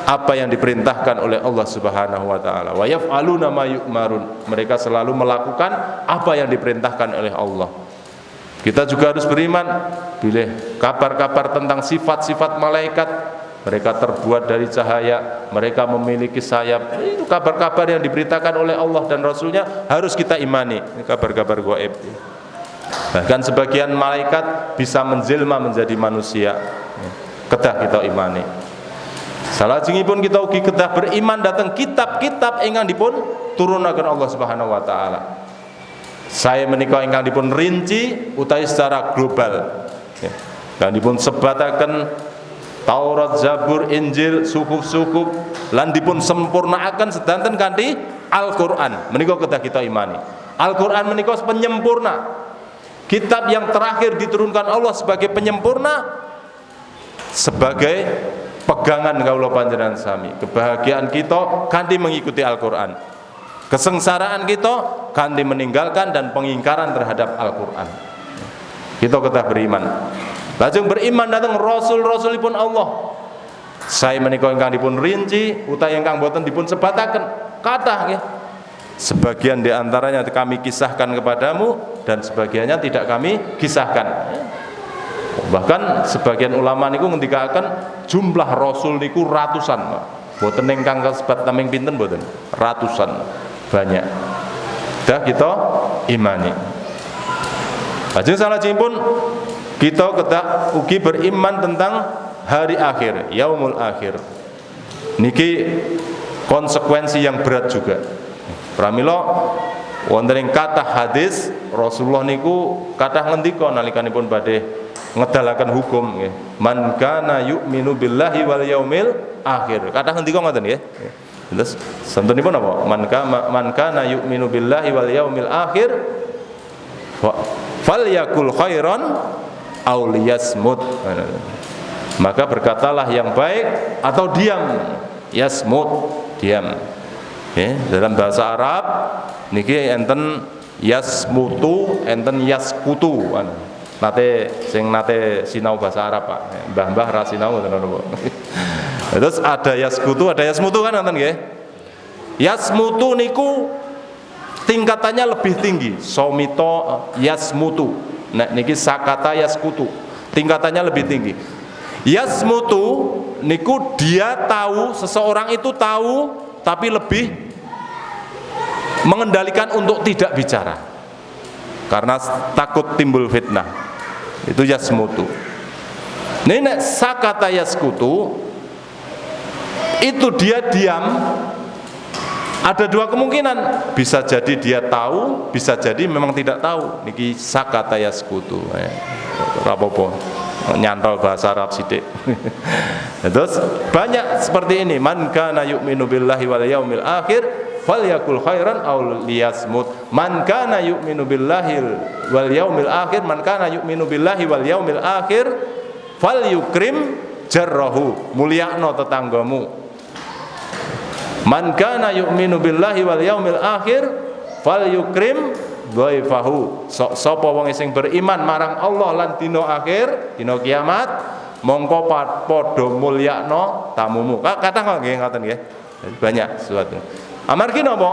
apa yang diperintahkan oleh Allah Subhanahu wa taala. Wa yaf'aluna ma yu'marun. Mereka selalu melakukan apa yang diperintahkan oleh Allah. Kita juga harus beriman bila kabar-kabar tentang sifat-sifat malaikat. Mereka terbuat dari cahaya, mereka memiliki sayap. Itu kabar-kabar yang diberitakan oleh Allah dan Rasulnya harus kita imani. Ini kabar-kabar gaib. Bahkan sebagian malaikat bisa menjelma menjadi manusia. Kedah kita imani. Salajengipun kita ugi kedah beriman datang kitab-kitab ingkang dipun turunaken Allah Subhanahu wa taala. Saya menika ingkang dipun rinci utawi secara global. Dan dipun sebataken Taurat, Zabur, Injil, suhuf-suhuf lan dipun sempurnaaken sedanten kanthi Al-Qur'an. Menika kedah kita imani. Al-Qur'an menika penyempurna. Kitab yang terakhir diturunkan Allah sebagai penyempurna, sebagai pegangan kaula panjenengan sami. Kebahagiaan kita kanthi mengikuti Al-Qur'an. Kesengsaraan kita kanthi meninggalkan dan pengingkaran terhadap Al-Qur'an. Kita kedah beriman. Lajeng beriman datang rasul-rasulipun Allah. Saya menika ingkang dipun rinci utawi ingkang boten dipun sebataken kathah nggih. Sebagian di antaranya kami kisahkan kepadamu dan sebagiannya tidak kami kisahkan. Bahkan sebagian ulama niku ngendikaken jumlah rasul niku ratusan, boten ingkang kasebat namung pinten boten, ratusan, banyak. Dah kita imani. Lajeng salajengipun kita kedah ugi beriman tentang hari akhir, yaumul akhir. Niki konsekuensi yang berat juga. Pramila wonten ing kathah hadis Rasulullah niku kathah ngendika nalikanipun badhe ngedalaken hukum nggih. Man kana yu'minu billahi wal yaumil akhir. Kathah ngendika ngoten nggih. Terus santunipun apa? Man kana yu'minu billahi wal yaumil akhir falyakul khairan aw liyasmut. Maka berkatalah yang baik atau diam. Yasmut, diam. Dalam bahasa Arab niki enten yasmutu, enten yaskutu. Nate sinau bahasa Arab, Pak. Mbah-mbah ra sinau ngoten napa. Terus ada yaskutu, ada yasmutu kan ngoten nggih. Yasmutu niku tingkatannya lebih tinggi. Somito yasmutu. Nah niki sakata yaskutu. Tingkatannya lebih tinggi. Yasmutu niku dia tahu, seseorang itu tahu tapi lebih mengendalikan untuk tidak bicara karena takut timbul fitnah. Itu yasmutu. Nek sakata yaskutu itu dia diam. Ada dua kemungkinan, bisa jadi dia tahu, bisa jadi memang tidak tahu. Niki sakata yaskutu. Rapopo nyantol bahasa Arab sithik. Terus banyak seperti ini. Man kana yu'minu billahi wal yaumil akhir falyakul khairan aw liyasmut. Man kana yu'minu billahi wal yaumil akhir, man kana yu'minu billahi wal yaumil akhir falyukrim jarrahu. Mulyakno tetanggamu. Man kana yu'minu billahi wal yaumil akhir falyukrim dhaifahu. Sapa wong sing beriman marang Allah lan dina akhir, dina kiamat, mongko padha mulyakno tamumu. Kathah nggih ngoten nggih. Banyak sesuatu. Amargi napa?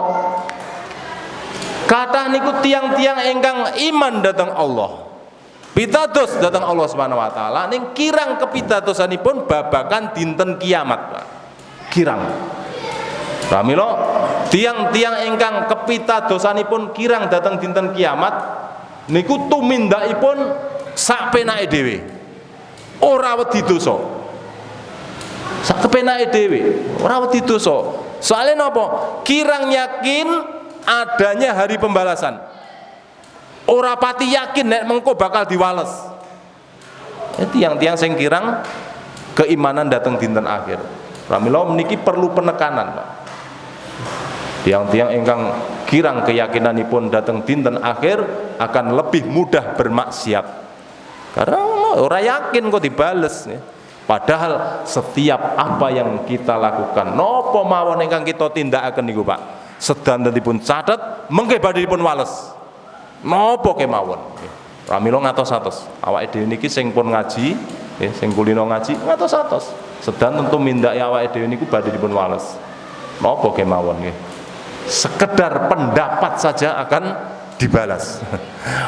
Kathah niku tiang-tiang ingkang iman dhateng Allah. Pitados dhateng Allah Subhanahu wa taala ning kirang kepitadosanipun babakan dinten kiamat, Pak. Kirang. Pramila tiang-tiang ingkang kepitadosanipun kirang dhateng dinten kiamat niku tumindakipun sak penake dhewe. Ora wedi dosa. Sak kepenake dhewe, ora wedi dosa. Soalnya napa? Kirang yakin adanya hari pembalasan. ora pati yakin nek mengko bakal diwales. Tiang-tiang sing kirang keimanan datang dinten akhir. Pramila meniki perlu penekanan, Pak. Tiang-tiang ingkang kirang keyakinanipun datang dinten akhir akan lebih mudah bermaksiat. Karena ora yakin kok dibales. Padahal setiap apa yang kita lakukan, nopo mawon ingkang kita tindakaken niku, Pak, sedantenipun catet mengke badhepun wales. Nopo kemawon. Pramila ngatos-atos. Awake dhewe niki sing pun ngaji, sing kulino ngaji ngatos-atos. Sedan tentu mindake awake dhewe niku badhe dipun wales. Napa kemawon nggih. Sekedar pendapat saja akan dibalas.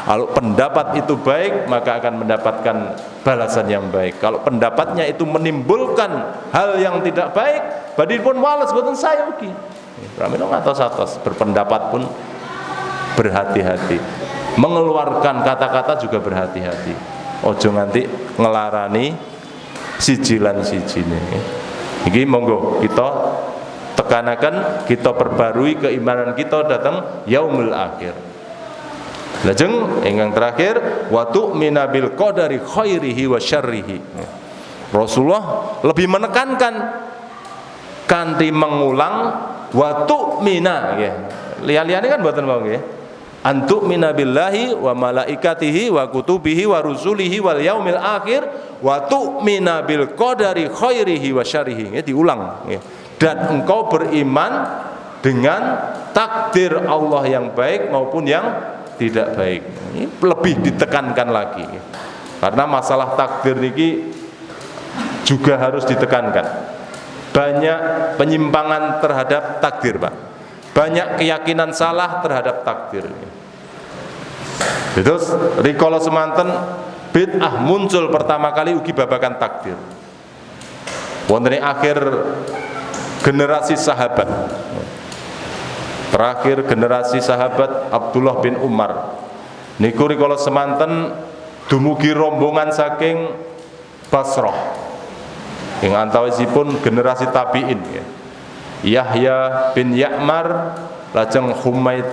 Kalau pendapat itu baik, maka akan mendapatkan balasan yang baik. Kalau pendapatnya itu menimbulkan hal yang tidak baik, badhe dipun wales boten saya ugi. Pramila ngatos-atos, berpendapat pun berhati-hati. Mengeluarkan kata-kata juga berhati-hati. Ojo nganti ngelarani sijilan sijine. Iki monggo kita tekanaken, kita perbarui keimanan kita datang yaumul akhir. Lajeng ingkang terakhir wa tu'mina bil qadari khairihi wa syarrihi. Rasulullah lebih menekankan kanthi mengulang wa tu'mina nggih. Liya-liyane kan mboten mau nggih. Antuk minabillahi wa malaikatihi wa kutubihi wa rusulihi wal yaumil akhir wa tu'mina bil qadari khairihi wa syarrihi. Diulang ya. Dan engkau beriman dengan takdir Allah yang baik maupun yang tidak baik. Ini lebih ditekankan lagi. Karena masalah takdir niki juga harus ditekankan. Banyak penyimpangan terhadap takdir, Pak. Banyak keyakinan salah terhadap takdir. Terus rikala semanten bid'ah muncul pertama kali ugi babakan takdir. Wonten ing akhir generasi sahabat. Terakhir generasi sahabat Abdullah bin Umar. Niku rikala semanten dumugi rombongan saking Basrah. Ing antawisipun generasi tabi'in ya. Yahya bin Ya'mar lajeng Humaid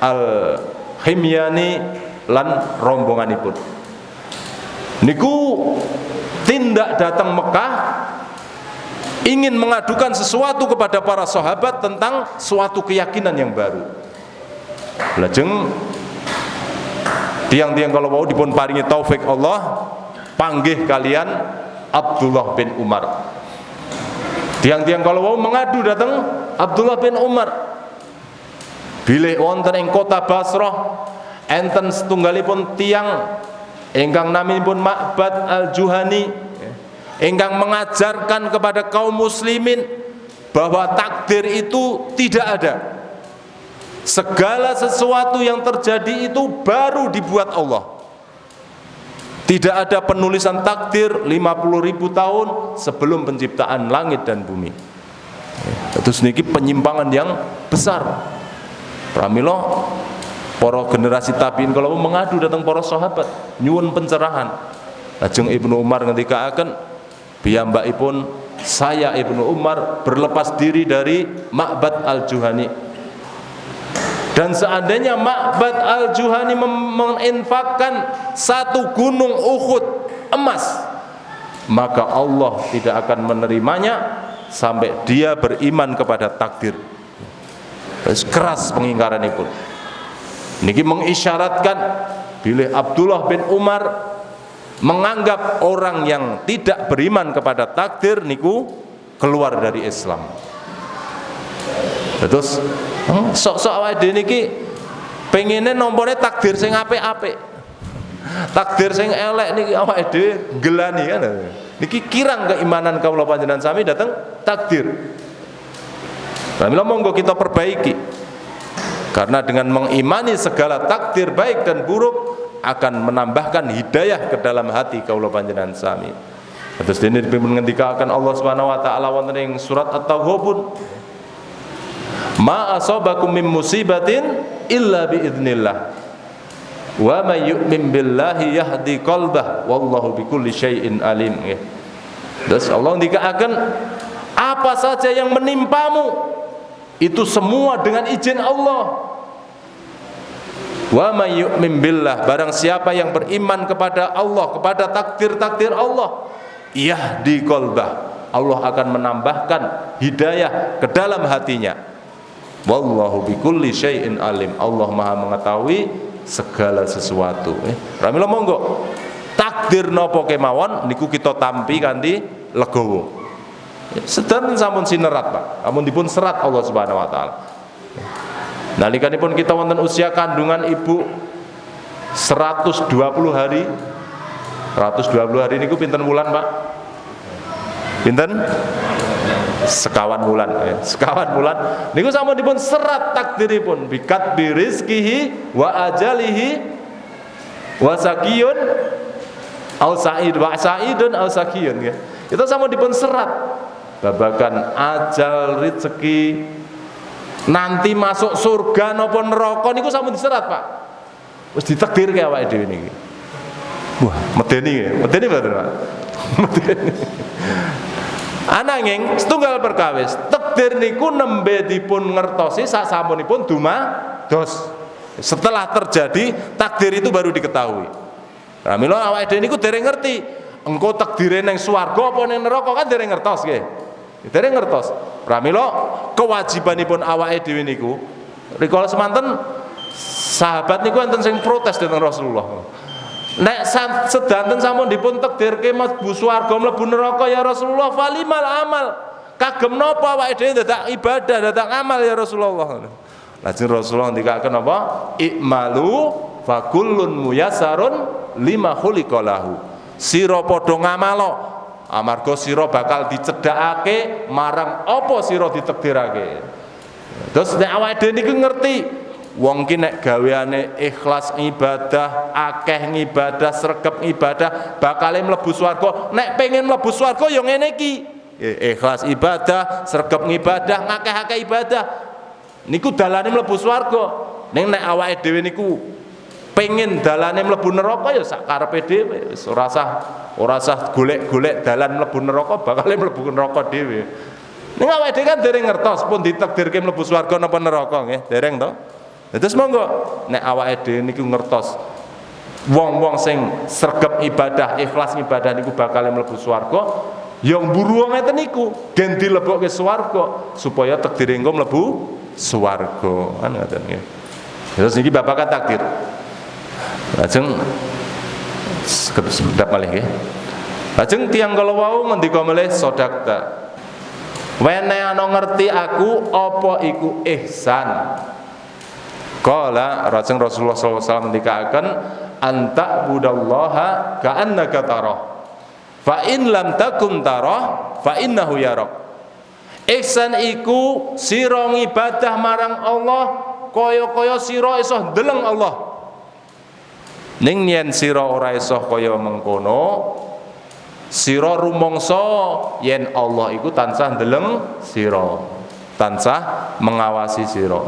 al-Himyani lan rombonganipun niku tindak datang Mekah ingin mengadukan sesuatu kepada para sahabat tentang suatu keyakinan yang baru. Lajeng tiang-tiang kalau mau dipun paringi taufik Allah panggih kalian Abdullah bin Umar. Tiang-tiang kalau mau mengadu datang Abdullah bin Umar. Bilih wonten ing kota Basrah enten setunggalipun tiang ingkang naminipun Ma'bad al-Juhani ingkang mengajarkan kepada kaum muslimin bahwa takdir itu tidak ada. Segala sesuatu yang terjadi itu baru dibuat Allah. Tidak ada penulisan takdir 50.000 tahun sebelum penciptaan langit dan bumi. Terus niki penyimpangan yang besar. Pramila para generasi tabiin kalau mengadu datang para sahabat nyuwun pencerahan. Lajeng Ibnu Umar ngendikaaken piyambakipun saya Ibnu Umar berlepas diri dari Ma'bad al-Juhani. Dan seandainya Ma'bad al-Juhani menginfakkan satu gunung Uhud emas, maka Allah tidak akan menerimanya sampai dia beriman kepada takdir. Terus keras pengingkaran itu. Niki mengisyaratkan bila Abdullah bin Umar menganggap orang yang tidak beriman kepada takdir niku keluar dari Islam. Terus sok-sok awake dhewe niki pengine nampane takdir sing apik-apik. Takdir sing elek niki awake dhewe gelani kan. Niki kirang keimanan kawula panjenengan sami dateng takdir. Pramila monggo kita perbaiki. Karena dengan mengimani segala takdir baik dan buruk akan menambahkan hidayah ke dalam hati kawula panjenengan sami. Terus dene dipun ngendikaken Allah Subhanahu wa taala wonten ing surat At-Taghabun. Ma asabakum min musibatin illa biidznillah wa may yu'min billahi yahdi qalbah wallahu bikulli syai'in alim. Terus Allah ngendikaken apa saja yang menimpamu itu semua dengan izin Allah. Wa may yu'min billah, barang siapa yang beriman kepada Allah, kepada takdir-takdir Allah, yahdi qalbah, Allah akan menambahkan hidayah ke dalam hatinya. Wallahu bikulli syai'in alim, Allah Maha mengetahui segala sesuatu. Pramila monggo takdir napa kemawon niku kita tampi kanthi legowo. Sedanten sampun sinerat, Pak. Amun dipun serat Allah Subhanahu wa taala. Nalikanipun kita wonten usia kandungan ibu 120 hari. 120 hari niku pinten wulan, Pak? Pinten? Sekawan bulan, sekawan bulan. Niku sampun dipun serat takdiripun bikat birizkihi wa ajalihi wa sakiyun au sa'id wa sa'idun au sakiyun ya. Itu sampun dipun serat babagan ajal, rezeki, nanti masuk surga napa neraka niku sampun diserat, Pak. Wis ditakdirke awake dhewe niki. Wah, medeni mboten, Pak? Medeni. Ananging setunggal perkawis, takdir niku nembe dipun ngertosi sasampunipun dumados. Setelah terjadi, takdir itu baru diketahui. Nah, mila awake dhewe niku dereng ngerti, engko takdire ning swarga apa ning neraka kan dereng ngertos nggih. Dereng ngertos. Pramila kewajibanipun awake dhewe niku rikala semanten sahabat niku enten sing protes dhateng Rasulullah. Nek sedanten sampun dipun takdirke mlebu swarga mlebu neraka ya Rasulullah, falimal amal. Kagem napa awake dhewe dadak ibadah, dadak amal ya Rasulullah. Lajeng Rasulullah ndikaken apa? I'malu fa kullun muyassarun lima khuliqa lahu. Sira padha ngamalo, amarga sira bakal dicedhakake marang apa sira ditakdirake. Terus nek awake dhewe niku ngerti wong ki nek gaweane ikhlas ibadah, akeh ngibadah, sregep ibadah, bakale mlebu swarga. Nek pengen mlebu swarga ya ngene iki. Ikhlas ibadah, sregep ngibadah, ngakeh-akeh ibadah. Niku dalane mlebu swarga. Ning nek awake dhewe niku pengen dalane mlebu neraka ya sak karepe dhewe. Wis ora usah golek-golek dalan mlebu neraka, bakale mlebu neraka dhewe. Ning awake dhewe kan dereng ngertos pun ditakdirke mlebu swarga napa neraka nggih, dereng to? Terus monggo nek awake dhewe niku ngertos wong-wong sing sregep ibadah, ikhlas ibadah niku bakal mlebu swarga, yang mburu ngeten niku gen dilebokke swarga supaya takdire engko mlebu swarga. Kan ngoten nggih. Terus niki babagan takdir. Lajeng sedap malih nggih. Lajeng tiyang kala wau ngendika malih sodakta. Wene ana ngerti aku apa iku ihsan. Qala Rasulullah SAW ndikaken anta budallaha ka'annaka tarah fa in lam takun tarah fa innahu yarak. Ihsan iku sira ngibadah marang Allah kaya-kaya sira iso ndeleng Allah. Ning yen sira ora iso kaya mengkono, sira rumangsa yen Allah iku tansah ndeleng sira, tansah mengawasi sira.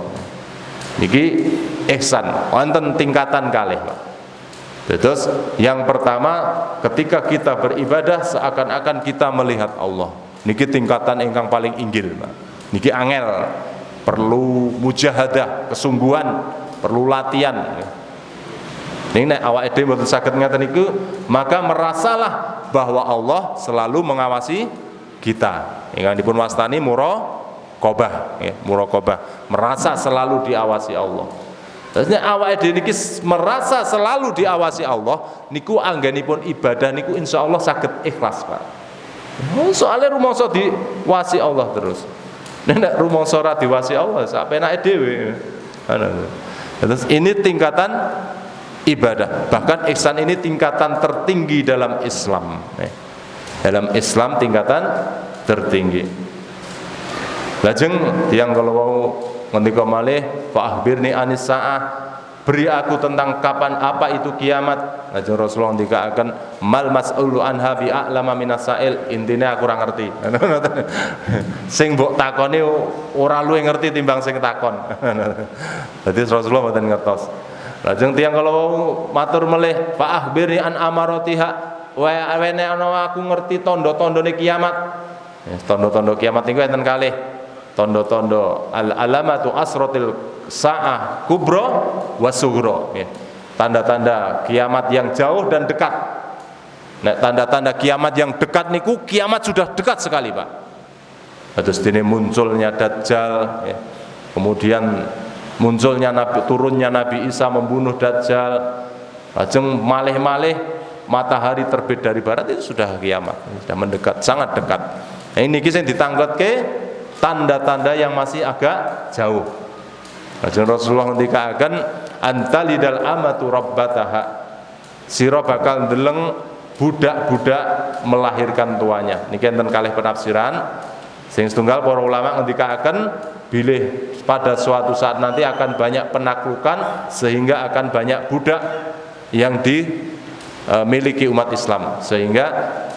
Niki ihsan wonten tingkatan kalih, Pak. Terus yang pertama ketika kita beribadah seakan-akan kita melihat Allah. Niki tingkatan ingkang paling inggil, Pak. Niki angel, perlu mujahadah, kesungguhan, perlu latihan. Ning nek awake dhewe mboten saged ngaten niku, maka merasalah bahwa Allah selalu mengawasi kita. Ingkang dipun wastani muraqabah, ya, muraqabah, merasa selalu diawasi Allah. Terus nek awake dhewe niki merasa selalu diawasi Allah, niku anggenipun ibadah niku insyaallah saged ikhlas, Pak. Soalnya rumangsa diwasi Allah terus. Nek rumangsa ora diwasi Allah, sak penake dhewe. Terus ini tingkatan ibadah. Bahkan ihsan ini tingkatan tertinggi dalam Islam. Dalam Islam tingkatan tertinggi. Lajeng tiyang kala wau ngendika malih fa akhbirni anis saah, beri aku tentang kapan apa itu kiamat. Lajeng Rasulullah ndikaaken mal mas'ulu anha bi a'lama minas sa'il, intine aku ora ngerti. Sing mbok takoni ora luwih ngerti timbang sing takon. Dadi Rasulullah mboten ngertos. Lajeng tiyang kala wau matur melih fa akhbirni an amaratiha, wene ana aku ngerti tanda-tandane kiamat. Tanda-tanda kiamat niku enten kalih. tondo-tondo al-alamatu asratil sa'ah kubra wasughra, ya. Tanda-tanda kiamat yang jauh dan dekat. Nah, tanda-tanda kiamat yang dekat niku, kiamat sudah dekat sekali, Pak. Terus ini munculnya Dajjal, ya. Kemudian munculnya turunnya Nabi Isa membunuh Dajjal, lajeng malih-malih matahari terbit dari barat, itu sudah kiamat, sudah mendekat, sangat dekat. Nah, ini kisah ditanggot ke tanda-tanda yang masih agak jauh. Lajeng Rasulullah ngendikaken antalidal amatu rabbataha, sira bakal ndeleng budak-budak melahirkan tuanya. Niki enten kalih penafsiran. Sing setunggal para ulama ngendikaken bilih pada suatu saat nanti akan banyak penaklukan sehingga akan banyak budak yang dimiliki umat Islam, sehingga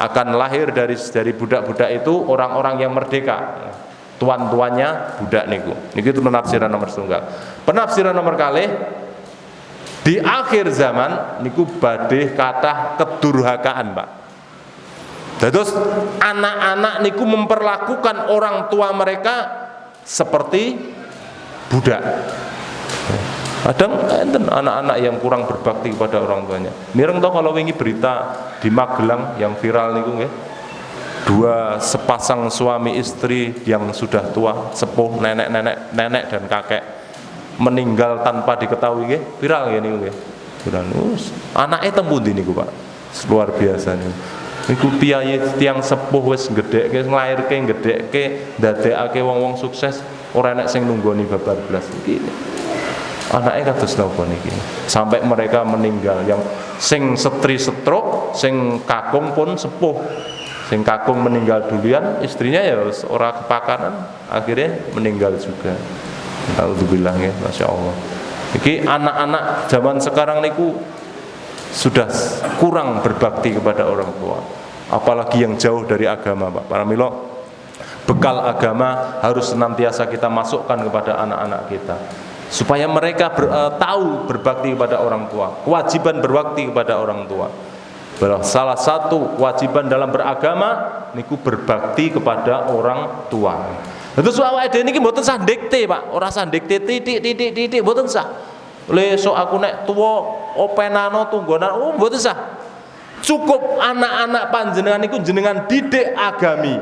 akan lahir dari budak-budak itu orang-orang yang merdeka. Tuan-tuannya budak niku. Niki itu penafsiran nomor setunggal. Penafsiran nomor kalih, di akhir zaman niku badhe kathah kedurhakaan, Pak. Terus anak-anak niku memperlakukan orang tua mereka seperti budak. Kadang enten anak-anak yang kurang berbakti kepada orang tuanya. Mireng toh kalau wingi berita di Magelang yang viral niku nggih. Dua sepasang suami istri yang sudah tua, sepuh, nenek dan kakek meninggal tanpa diketahui nggih. Viral nggih niku nggih. Viral. Anake teng pundi niku, Pak? Luar biasa niku. Niku piyayi tiyang sepuh wis gedhekke, nglairke, gedhekke, ndadekake wong-wong sukses, ora enek sing nunggoni babar blas iki. Anake kados napa niki? Sampai mereka meninggal, yang sing setri stroke, sing kakung pun sepuh. Sing kakung meninggal duluan, istrinya ya ora kepakanan, akhirnya meninggal juga. Alhamdulillah ya, Masya Allah. Iki anak-anak zaman sekarang niku sudah kurang berbakti kepada orang tua, apalagi yang jauh dari agama, Pak. Para milo, bekal agama harus senantiasa kita masukkan kepada anak-anak kita, supaya mereka tahu berbakti kepada orang tua, kewajiban berbakti kepada orang tua. Salah satu kewajiban dalam beragama niku berbakti kepada orang tua. Terus awake dhewe niki mboten sah dikte, Pak. Ora sah dikte titik mboten sah. Lesok aku nek tuwa openano tunggonan, mboten sah. Cukup anak-anak panjenengan niku jenengan didik agami.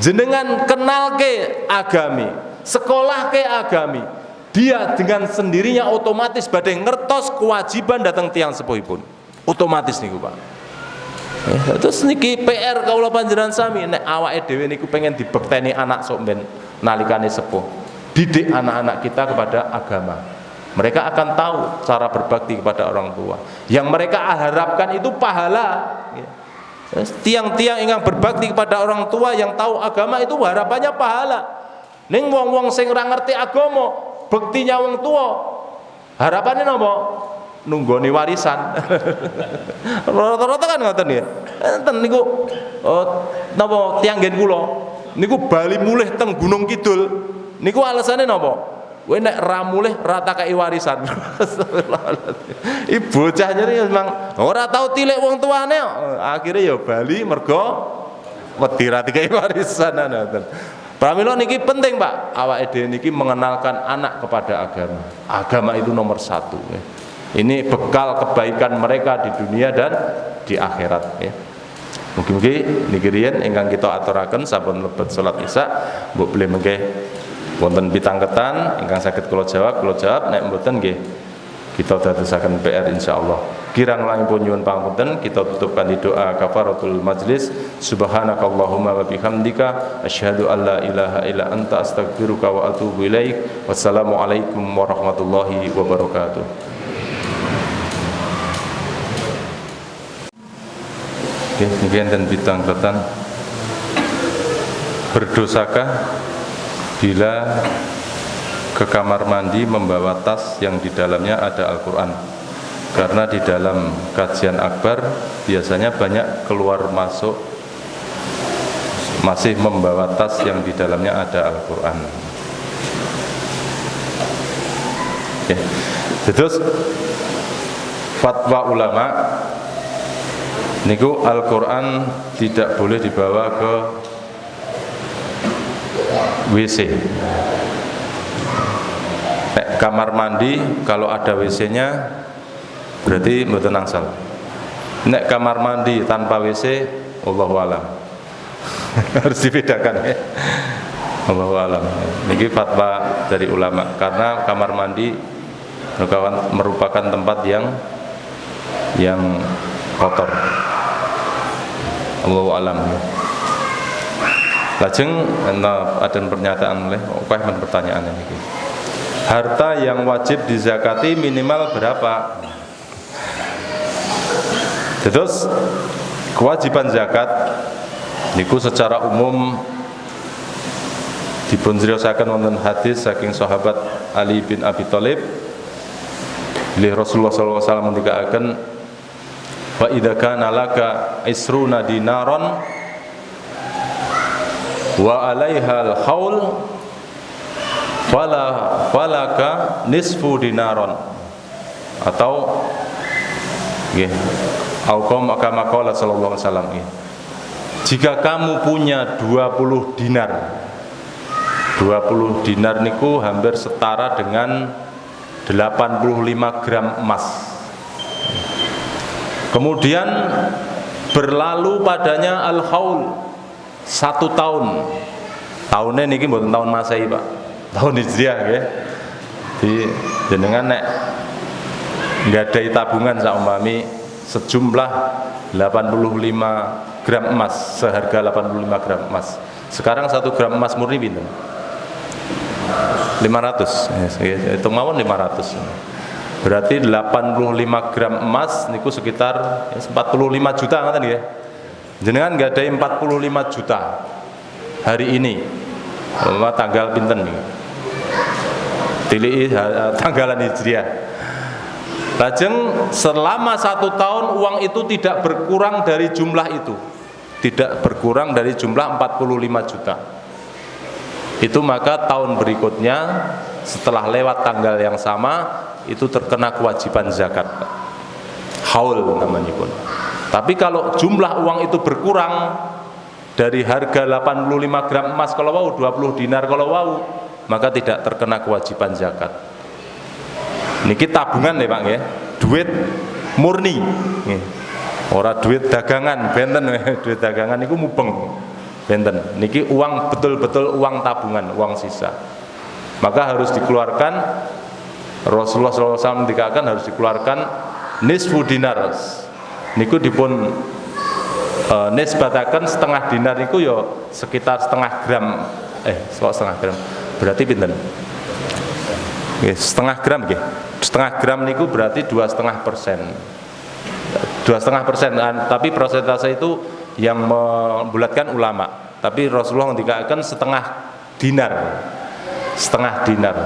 Jenengan kenalke agami, sekolahke agami. Dia dengan sendirinya otomatis badhe ngertos kewajiban datang tiang sepuhipun. Otomatis niku, Pak. Terus niki PR kawula panjenengan sami, nek awake dhewe niku pengen dibekteni anak sok ben nalikane sepuh. Didik anak-anak kita kepada agama. Mereka akan tahu cara berbakti kepada orang tua. Yang mereka harapkan itu pahala. Tiang-tiang ingkang berbakti kepada orang tua yang tahu agama itu harapannya pahala. Ning wong-wong sing ora ngerti agama, bektinya wong tua, harapannya napa? Nunggoni warisan. Rata-rata kan ngoten nggih. Enten niku napa tiyang nggen kula niku bali mulih teng Gunung Kidul. Niku alasane napa? Kowe nek ra mulih ra tak kei warisan. Ibu bocah nyeri memang ora tau tilik wong tuane, akhire ya bali mergo wedi ra dikei warisan ngoten. Pramila niki penting, Pak. Awake dhewe niki mengenalkan anak kepada agama. Agama itu nomor satu. Ini bekal kebaikan mereka di dunia dan di akhirat. Mugi-mugi niki riyen ingkang kita aturaken sampun lebet salat Isya, mbok beli mengke wonten pitangketan ingkang saged kula jawab, nek mboten nggih kita dadosaken PR insyaallah. Kirang langkung nyuwun pangapunten, kita tutupkan di doa kafaratul majlis. Subhanakallahumma wa bihamdika asyhadu an la ilaha illa anta astaghfiruka wa atubu ilaik. Wassalamualaikum warahmatullahi wabarakatuh. Oke, demikian dan pitangketan. Berdosakah bila ke kamar mandi membawa tas yang di dalamnya ada Al-Quran? Karena di dalam kajian akbar biasanya banyak keluar masuk masih membawa tas yang di dalamnya ada Al-Quran. Terus fatwa ulama niku Al-Quran tidak boleh dibawa ke WC. Nek kamar mandi kalau ada WC-nya berarti mboten angsal. Nek kamar mandi tanpa WC, wallahu alam. Harus dibedakan ya. Wallahu alam. Ini fatwa dari ulama karena kamar mandi merupakan tempat yang kotor. Allahu alam. Lajeng ada pernyataan oleh pertanyaan ini. Harta yang wajib dizakati minimal berapa? Terus kewajiban zakat niku secara umum dipuncriosaken wonten hadis saking sahabat Ali bin Abi Thalib. Bilih Rasulullah sallallahu alaihi wasallam ngendikaken fa idza kana laka isruna dinaron wa 'alaiha al-haul falaka nisfu dinaron, atau nggih auqam kama qala sallallahu alaihi wasallam, jika kamu punya 20 dinar, 20 dinar niku hampir setara dengan 85 gram emas. Kemudian berlalu padanya al-haul 1 tahun. Tahunnya niki mboten tahun Masehi, Pak. Tahun Hijriah nggih. Di jenengan nek nggadahi tabungan saumpami sejumlah 85 gram emas, seharga 85 gram emas. Sekarang 1 gram emas murni pinten? 500. Itu mawon 500. Berarti 85 gram emas niku sekitar 45 juta ngoten nggih. Jenengan nggadahi 45 juta hari ini. Tanggal pinten niki? Tilii tanggalan Hijriah. Lajeng selama 1 tahun uang itu tidak berkurang dari jumlah itu, tidak berkurang dari jumlah 45 juta. Itu maka tahun berikutnya setelah lewat tanggal yang sama itu terkena kewajiban zakat, haul namanya pun. Tapi kalau jumlah uang itu berkurang dari harga 85 gram emas kalau wau, 20 dinar kalau wau, maka tidak terkena kewajiban zakat. Niki tabungan nih Pak nggih, duit murni. Ora duit dagangan, benten duit dagangan niku mubeng. Benten. Niki uang betul-betul uang tabungan, uang sisa. Maka harus dikeluarkan, Rasulullah SAW dikatakan harus dikeluarkan nisfu dinar. Niku dipun nisbataken setengah dinar niku yo sekitar setengah gram. Setengah gram. Berarti pinten? Nggih, setengah gram nggih. Setengah gram niku berarti 2,5%. 2,5%, tapi persentase itu yang membulatkan ulama. Tapi Rasulullah dikatakan setengah dinar. Setengah dinar.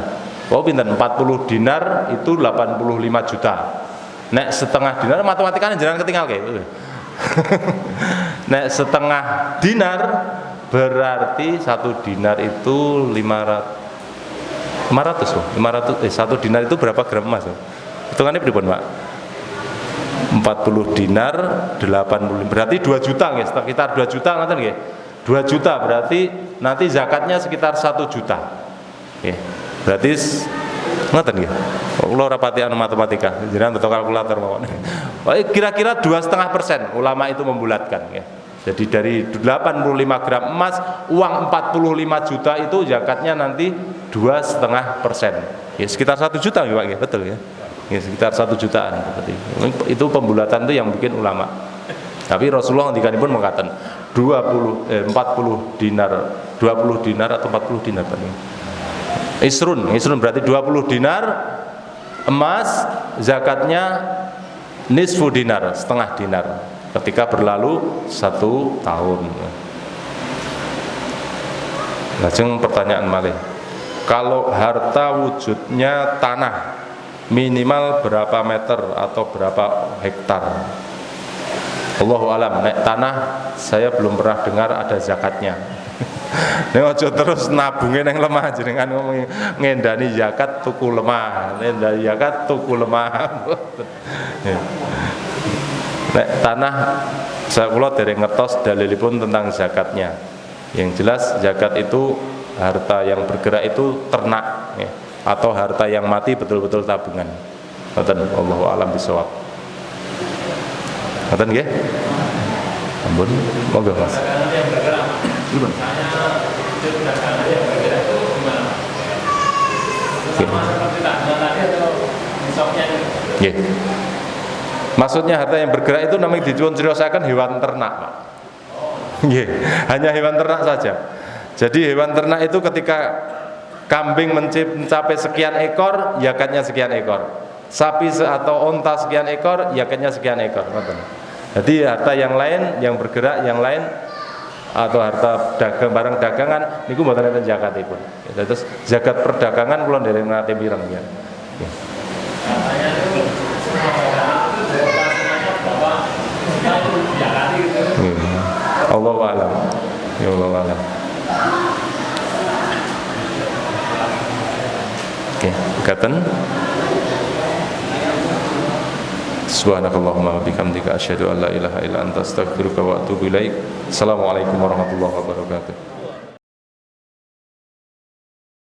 Oh pinten? 40 dinar itu 85 juta. Nek setengah dinar matematikanya jangan ketinggal kayak. Nek setengah dinar berarti 1 dinar itu 500 1 dinar itu berapa gram emas? Hitungannya berapa Pak? 40 dinar 80 berarti 2 juta nggih, sekitar 2 juta ngoten nggih. 2 juta berarti nanti zakatnya sekitar 1 juta. Nggih. Berarti ngoten nggih. Kula ora pati anu matematika, jenengan betul kalkulator mawon. Kira-kira 2,5% ulama itu membulatkan nggih. Jadi dari 85 gram emas, uang 45 juta itu zakatnya nanti 2,5%. Ya sekitar 1 juta ya Pak ya, betul ya. Ya sekitar 1 jutaan seperti itu pembulatan itu yang bikin ulama. Tapi Rasulullah ngendikanipun mengatakan 40 dinar, 20 dinar atau 40 dinar Pak. Isrun berarti 20 dinar emas, zakatnya nisfu dinar, setengah dinar. Ketika berlalu 1 tahun. Lajeng pertanyaan malih, kalau harta wujudnya tanah minimal berapa meter atau berapa hektar? Allahu alam. Nek tanah saya belum pernah dengar ada zakatnya. Nek aja terus nabunge nang lemah jenengan ngomong ngendani zakat tuku lemah, ngendani zakat tuku lemah. Nek tanah saya kula dereng ngetos dalilipun tentang zakatnya. Yang jelas zakat itu harta yang bergerak itu ternak ya, atau harta yang mati betul-betul tabungan. Ngoten, wallahu a'lam bishawab. Ngoten nggih? Ampun, monggo Mas. Nggih. Maksudnya harta yang bergerak itu namanya diceriyosaken hewan ternak, Pak. Nggih, hanya hewan ternak saja. Jadi hewan ternak itu ketika kambing mencapai sekian ekor, yakatnya sekian ekor. Sapi atau onta sekian ekor, yakatnya sekian ekor. Jadi harta yang lain, yang bergerak yang lain, atau harta dagang, barang dagangan niku mboten enten zakatipun. Terus zakat perdagangan kula ndereng nate pireng ya. Allahu a'lam. Ya Allah a'lam. Oke, katen. Subhanakallahumma wa bihamdika asyhadu an la ilaha illa anta astaghfiruka wa atubu ilaik. Assalamualaikum warahmatullahi wabarakatuh.